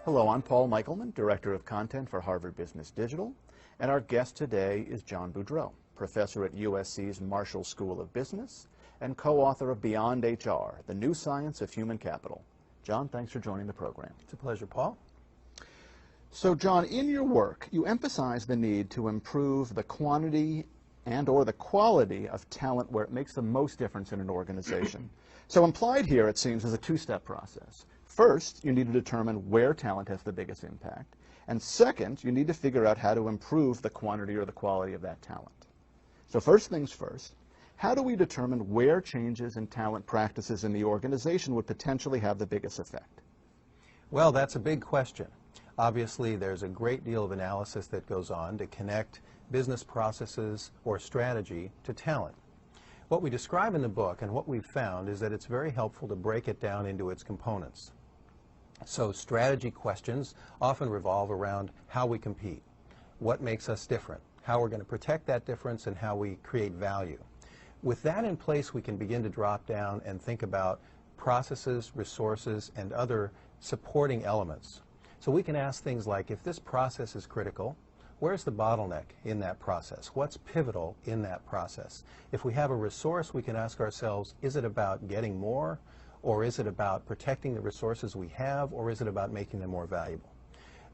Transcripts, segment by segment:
Hello, I'm Paul Michelman, Director of Content for Harvard Business Digital, and our guest today is John Boudreau, Professor at USC's Marshall School of Business and co-author of Beyond HR, The New Science of Human Capital. John, thanks for joining the program. It's a pleasure, Paul. So, John, in your work, you emphasize the need to improve the quantity and/or the quality of talent where it makes the most difference in an organization. So implied here, it seems, is a two-step process. First, you need to determine where talent has the biggest impact. And second, you need to figure out how to improve the quantity or the quality of that talent. So first things first, how do we determine where changes in talent practices in the organization would potentially have the biggest effect? Well, that's a big question. Obviously, there's a great deal of analysis that goes on to connect business processes or strategy to talent. What we describe in the book and what we've found is that it's very helpful to break it down into its components. So strategy questions often revolve around how we compete, what makes us different, how we're going to protect that difference, and how we create value. With that in place, we can begin to drop down and think about processes, resources, and other supporting elements. So we can ask things like, if this process is critical, where's the bottleneck in that process? What's pivotal in that process? If we have a resource, we can ask ourselves, is it about getting more, or is it about protecting the resources we have, or is it about making them more valuable?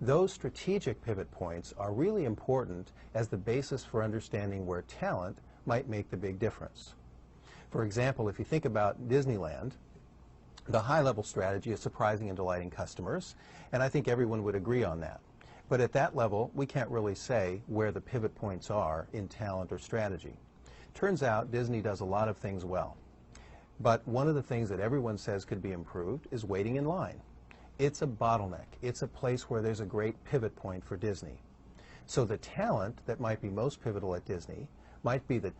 Those strategic pivot points are really important as the basis for understanding where talent might make the big difference. For example, if you think about Disneyland, the high-level strategy is surprising and delighting customers, and I think everyone would agree on that. But at that level, we can't really say where the pivot points are in talent or strategy. Turns out Disney does a lot of things well. But one of the things that everyone says could be improved is waiting in line. It's a bottleneck. It's a place where there's a great pivot point for Disney. So the talent that might be most pivotal at Disney might be the